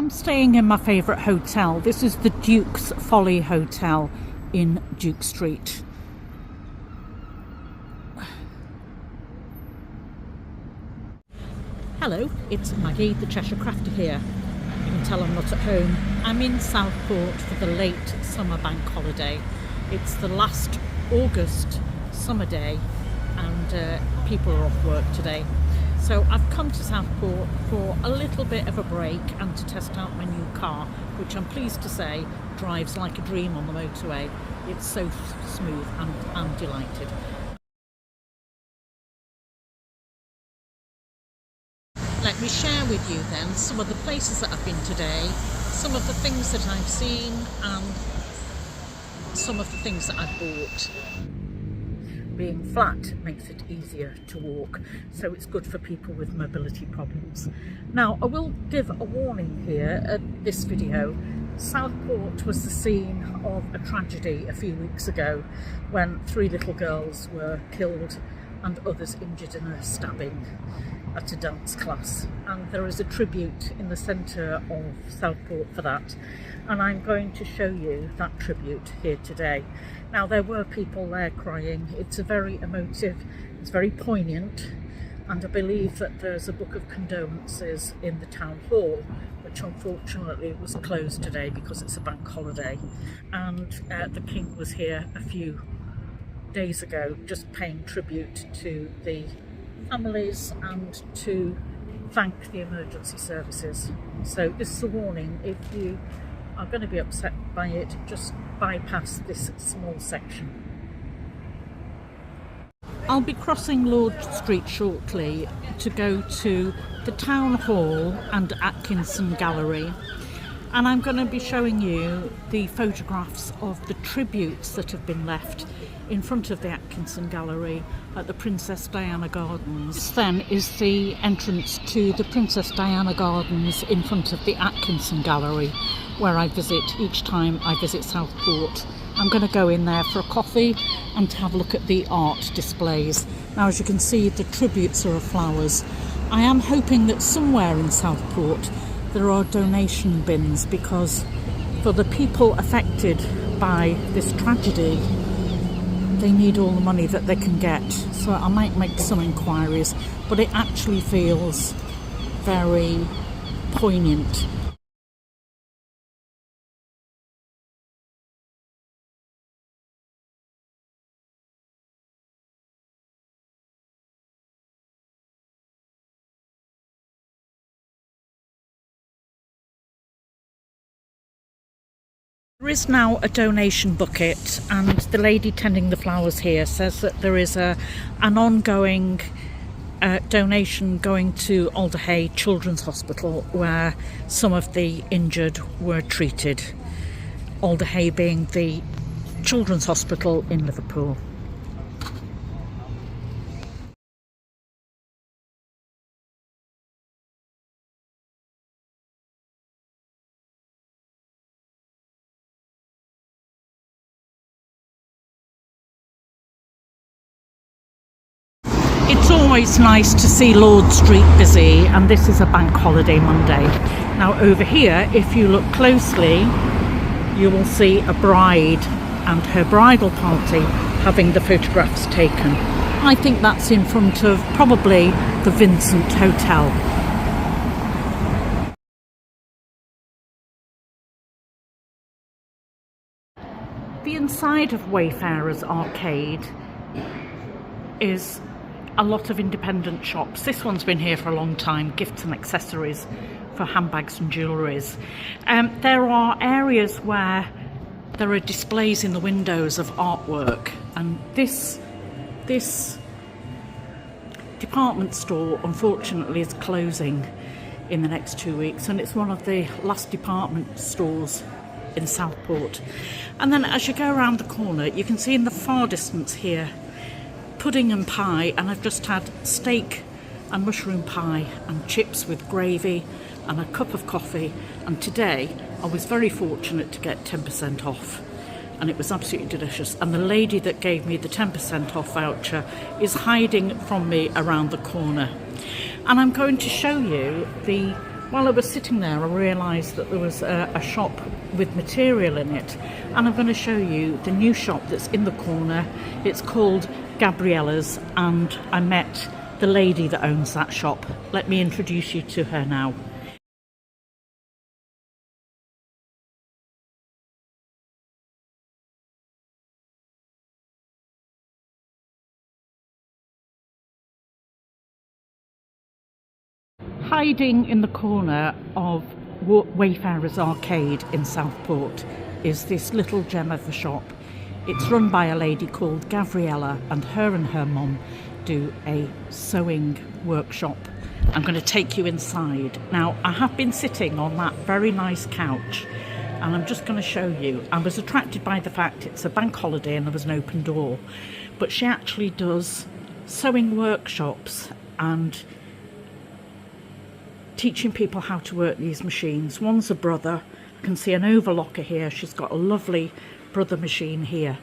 I'm staying in my favourite hotel. This is the Duke's Folly Hotel in Duke Street. Hello, it's Maggie, the Cheshire Crafter here. You can tell I'm not at home. I'm in Southport for the late summer bank holiday. It's the last August summer day and people are off work today. So I've come to Southport for a little bit of a break and to test out my new car, which I'm pleased to say drives like a dream on the motorway. It's so smooth and I'm delighted. Let me share with you then some of the places that I've been today, some of the things that I've seen and some of the things that I've bought. Being flat makes it easier to walk, so it's good for people with mobility problems. Now, I will give a warning here at this video. Southport was the scene of a tragedy a few weeks ago when 3 little girls were killed and others injured in a stabbing at a dance class, and there is a tribute in the centre of Southport for that, and I'm going to show you that tribute here today. Now, there were people there crying. It's a very emotive, it's very poignant, and I believe that there's a book of condolences in the town hall, which unfortunately was closed today because it's a bank holiday, and the King was here a few days ago just paying tribute to the families and to thank the emergency services. So this is a warning: if you are going to be upset by it, just bypass this small section. I'll be crossing Lord Street shortly to go to the Town Hall and Atkinson Gallery, and I'm going to be showing you the photographs of the tributes that have been left in front of the Atkinson Gallery at the Princess Diana Gardens. This then is the entrance to the Princess Diana Gardens in front of the Atkinson Gallery, where I visit each time I visit Southport. I'm going to go in there for a coffee and to have a look at the art displays. Now, as you can see, the tributes are of flowers. I am hoping that somewhere in Southport there are donation bins, because for the people affected by this tragedy, they need all the money that they can get. So I might make some inquiries, but it actually feels very poignant. There is now a donation bucket, and the lady tending the flowers here says that there is an ongoing donation going to Alderhay Children's Hospital, where some of the injured were treated. Alderhay being the Children's Hospital in Liverpool. It's always nice to see Lord Street busy, and this is a bank holiday Monday. Now, over here, if you look closely, you will see a bride and her bridal party having the photographs taken. I think that's in front of probably the Vincent Hotel. The inside of Wayfarers Arcade is a lot of independent shops. This one's been here for a long time, gifts and accessories for handbags and jewelleries. There are areas where there are displays in the windows of artwork, and this department store unfortunately is closing in the next 2 weeks, and it's one of the last department stores in Southport. And then as you go around the corner, you can see in the far distance here pudding and pie, and I've just had steak and mushroom pie and chips with gravy and a cup of coffee, and today I was very fortunate to get 10% off, and it was absolutely delicious. And the lady that gave me the 10% off voucher is hiding from me around the corner, and I'm going to show you the While I was sitting there, I realised that there was a shop with material in it, and I'm going to show you the new shop that's in the corner. It's called Gavriela's, and I met the lady that owns that shop. Let me introduce you to her now. Hiding in the corner of Wayfarers Arcade in Southport is this little gem of a shop. It's run by a lady called Gavriela, and her mum do a sewing workshop. I'm going to take you inside. Now, I have been sitting on that very nice couch, and I'm just going to show you. I was attracted by the fact it's a bank holiday and there was an open door, but she actually does sewing workshops and teaching people how to work these machines. One's a brother. I can see an overlocker here. She's got a lovely brother machine here,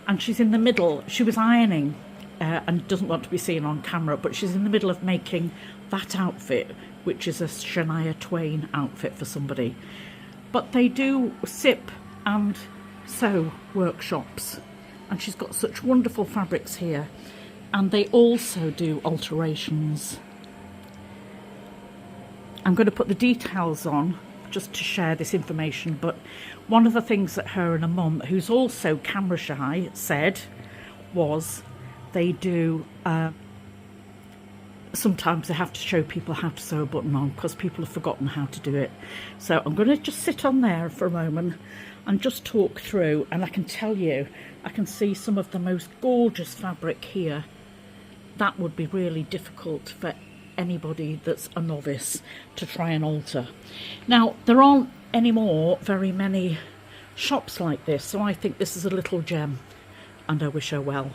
and she's in the middle. She was ironing and doesn't want to be seen on camera, but she's in the middle of making that outfit, which is a Shania Twain outfit for somebody. But they do sip and sew workshops, and she's got such wonderful fabrics here, and they also do alterations. I'm going to put the details on just to share this information, but one of the things that her and her mum, who's also camera shy, said was they do sometimes they have to show people how to sew a button on because people have forgotten how to do it. So I'm going to just sit on there for a moment and just talk through, and I can tell you, I can see some of the most gorgeous fabric here. That would be really difficult for anybody that's a novice to try and alter. Now, there aren't anymore very many shops like this, so I think this is a little gem, and I wish her well.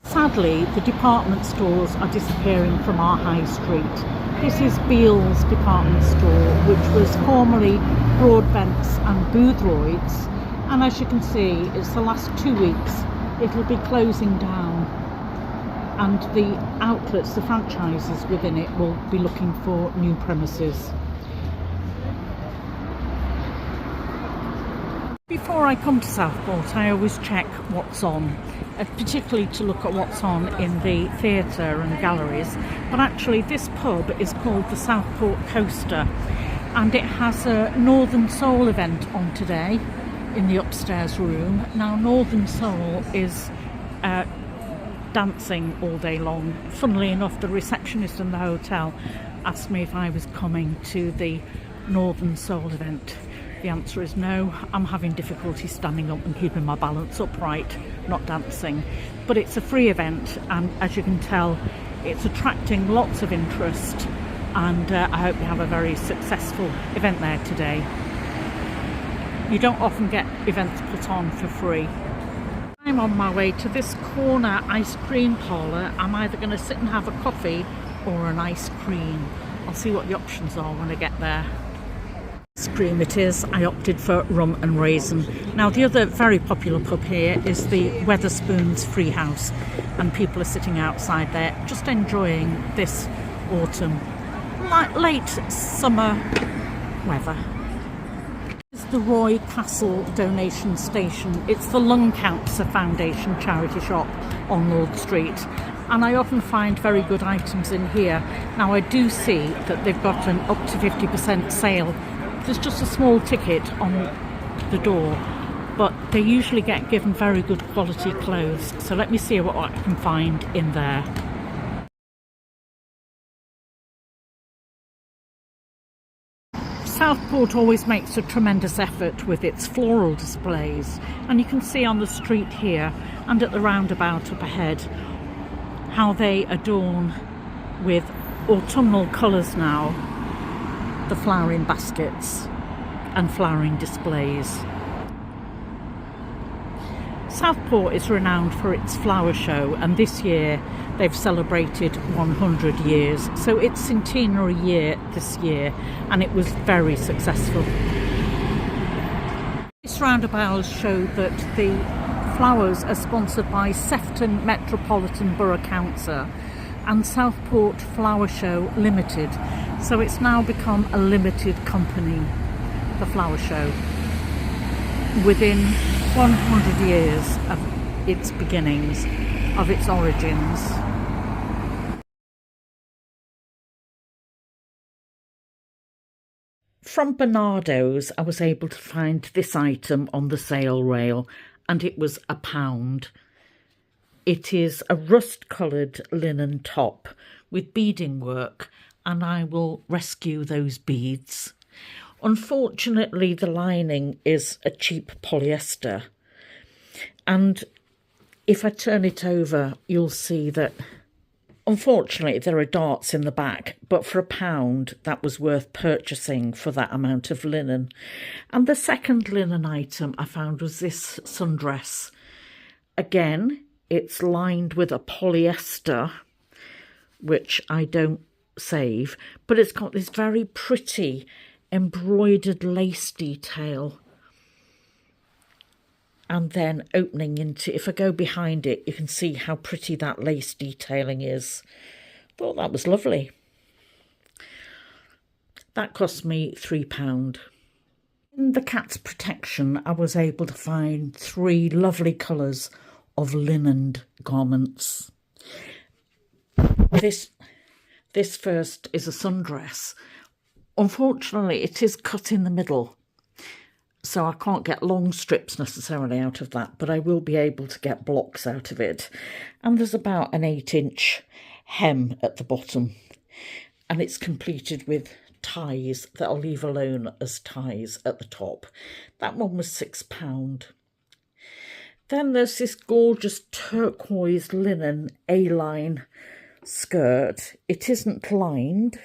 Sadly, the department stores are disappearing from our high street. This is Beale's department store, which was formerly Broadbent's and Boothroyd's, and as you can see, it's the last 2 weeks. It'll be closing down, and the outlets, the franchises within it, will be looking for new premises. Before I come to Southport, I always check what's on, particularly to look at what's on in the theatre and galleries. But actually this pub is called the Southport Coaster, and it has a Northern Soul event on today in the upstairs room. Now, Northern Soul is dancing all day long. Funnily enough, the receptionist in the hotel asked me if I was coming to the Northern Soul event. The answer is no. I'm having difficulty standing up and keeping my balance upright, not dancing. But it's a free event, and as you can tell, it's attracting lots of interest, and I hope you have a very successful event there today. You don't often get events put on for free. I'm on my way to this corner ice cream parlour. I'm either going to sit and have a coffee or an ice cream. I'll see what the options are when I get there. Ice cream it is. I opted for rum and raisin. Now, the other very popular pub here is the Wetherspoons Free House, and people are sitting outside there just enjoying this autumn, late summer weather. This is the Roy Castle donation station. It's the Lung Cancer Foundation charity shop on Lord Street, and I often find very good items in here. Now, I do see that they've got an up to 50% sale. There's just a small ticket on the door, but they usually get given very good quality clothes. So let me see what I can find in there. Southport always makes a tremendous effort with its floral displays, and you can see on the street here and at the roundabout up ahead how they adorn with autumnal colours now the flowering baskets and flowering displays. Southport is renowned for its flower show, and this year they've celebrated 100 years, so it's centenary year this year, and it was very successful. This roundabout showed that the flowers are sponsored by Sefton Metropolitan Borough Council and Southport Flower Show Limited. So it's now become a limited company, the flower show, within 100 years of its beginnings, of its origins. From Bernardo's, I was able to find this item on the sale rail, and it was £1. It is a rust-coloured linen top with beading work, and I will rescue those beads. Unfortunately, the lining is a cheap polyester, and if I turn it over, you'll see that unfortunately there are darts in the back, but for £1 that was worth purchasing for that amount of linen. And the second linen item I found was this sundress. Again, it's lined with a polyester, which I don't save, but it's got this very pretty embroidered lace detail, and then opening into, if I go behind it, you can see how pretty that lace detailing is. Thought that was lovely. That cost me £3. In the cat's protection, I was able to find 3 lovely colours of linened garments. This first is a sundress. Unfortunately, it is cut in the middle, so I can't get long strips necessarily out of that, but I will be able to get blocks out of it. And there's about an 8-inch hem at the bottom, and it's completed with ties that I'll leave alone as ties at the top. That one was £6. Then there's this gorgeous turquoise linen A-line skirt. It isn't lined,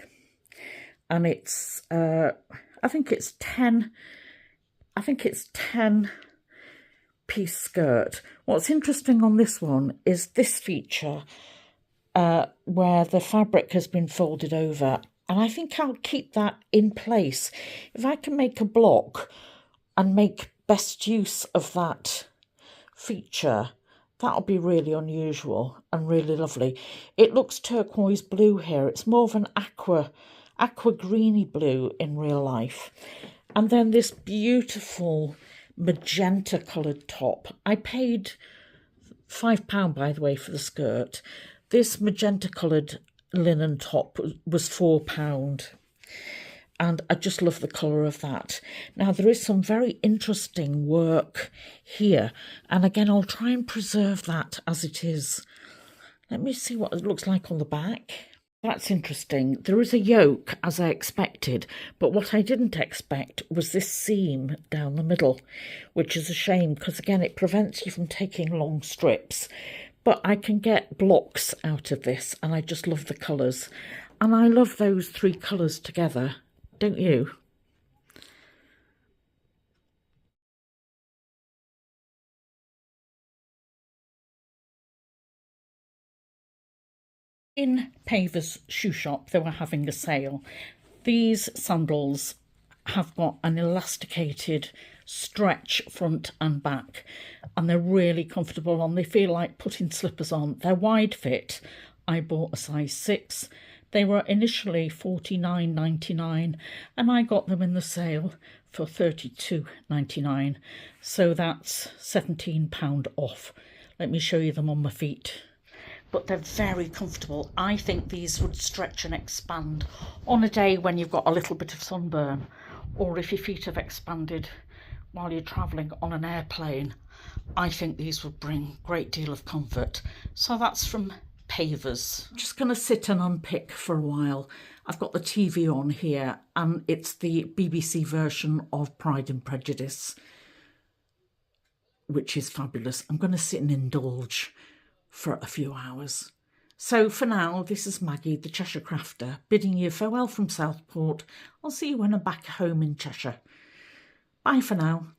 and it's I think it's 10 piece skirt. What's interesting on this one is this feature where the fabric has been folded over, and I think I'll keep that in place. If I can make a block and make best use of that feature, that'll be really unusual and really lovely. It looks turquoise blue here. It's more of an aqua greeny blue in real life. And then this beautiful magenta coloured top. I paid £5, by the way, for the skirt. This magenta coloured linen top was £4. And I just love the colour of that. Now, there is some very interesting work here. And again, I'll try and preserve that as it is. Let me see what it looks like on the back. That's interesting. There is a yoke, as I expected, but what I didn't expect was this seam down the middle, which is a shame because, again, it prevents you from taking long strips. But I can get blocks out of this, and I just love the colours. And I love those 3 colours together. Don't you? In Pavers shoe shop, they were having a sale. These sandals have got an elasticated stretch front and back, and they're really comfortable on. They feel like putting slippers on. They're wide fit. I bought a size 6. They were initially $49.99, and I got them in the sale for $32.99. So that's £17 off. Let me show you them on my feet. But they're very comfortable. I think these would stretch and expand on a day when you've got a little bit of sunburn, or if your feet have expanded while you're travelling on an airplane. I think these would bring a great deal of comfort. So that's from Pavers. I'm just going to sit and unpick for a while. I've got the TV on here, and it's the BBC version of Pride and Prejudice, which is fabulous. I'm going to sit and indulge for a few hours. So for now, this is Maggie, the Cheshire Crafter, bidding you farewell from Southport. I'll see you when I'm back home in Cheshire. Bye for now.